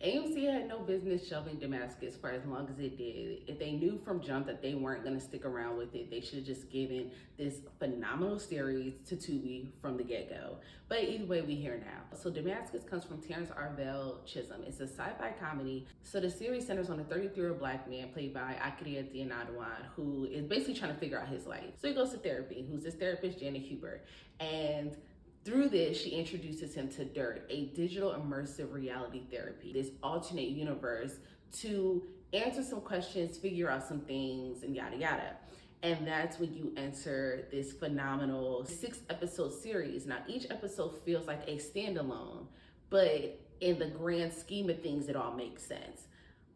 AMC had no business shelving Demascus for as long as it did. If they knew from jump that they weren't going to stick around with it, they should have just given this phenomenal series to Tubi from the get-go. But either way, we here now. So Demascus comes from Tearrance Arvelle Chisholm. It's a sci-fi comedy. So the series centers on a 33-year-old black man played by Okieriete Onaodowan, who is basically trying to figure out his life. So he goes to therapy. Who's his therapist? Janet Hubert. And through this, she introduces him to DIRT, a digital immersive reality therapy, this alternate universe to answer some questions, figure out some things, and yada yada. And that's when you enter this phenomenal 6-episode series. Now, each episode feels like a standalone, but in the grand scheme of things, it all makes sense.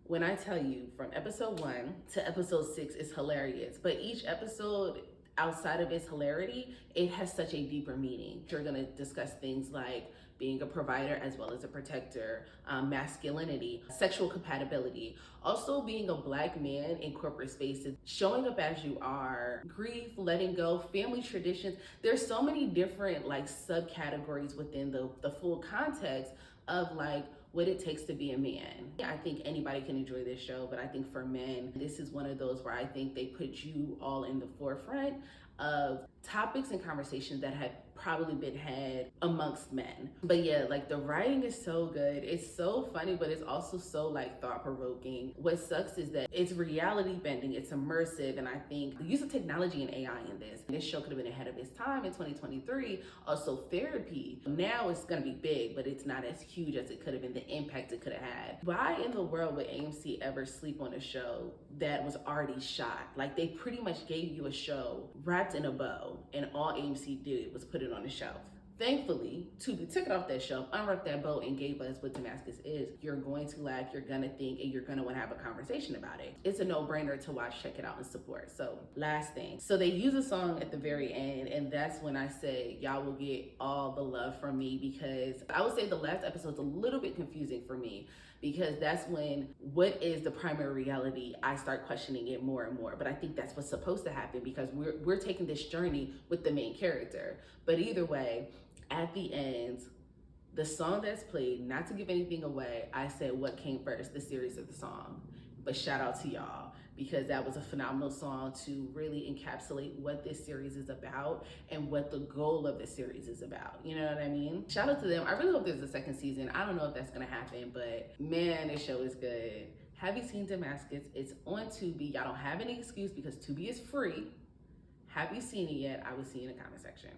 When I tell you from episode 1 to episode 6 is hilarious, but each episode, outside of its hilarity, it has such a deeper meaning. You're gonna discuss things like being a provider as well as a protector, masculinity, sexual compatibility, also being a black man in corporate spaces, showing up as you are, grief, letting go, family traditions. There's so many different like subcategories within the full context of like what it takes to be a man. I think anybody can enjoy this show, but I think for men, this is one of those where I think they put you all in the forefront of topics and conversations that have probably been had amongst men. But yeah, like the writing is so good. It's so funny, but it's also so like thought-provoking. What sucks is that it's reality bending, it's immersive, and I think the use of technology and AI in this show could have been ahead of its time in 2023. Also therapy, now it's gonna be big, but it's not as huge as it could have been, the impact it could have had. Why in the world would AMC ever sleep on a show that was already shot? Like they pretty much gave you a show wrapped in a bow, and all AMC did was put it on the shelf. Thankfully, Tubi took it off that shelf, unwrapped that bow, and gave us what Demascus is. You're going to laugh, you're gonna think, and you're gonna wanna have a conversation about it. It's a no-brainer to watch, check it out, and support. So, last thing. So they use a song at the very end, and that's when I say, y'all will get all the love from me, because I would say the last episode's a little bit confusing for me, because that's when what is the primary reality, I start questioning it more and more. But I think that's what's supposed to happen, because we're taking this journey with the main character. But either way, at the end, the song that's played, not to give anything away, I said what came first, the series or the song. But shout out to y'all, because that was a phenomenal song to really encapsulate what this series is about and what the goal of the series is about. You know what I mean? Shout out to them. I really hope there's a second season. I don't know if that's gonna happen, but man, this show is good. Have you seen Demascus? It's on Tubi. Y'all don't have any excuse because Tubi is free. Have you seen it yet? I will see you in the comment section.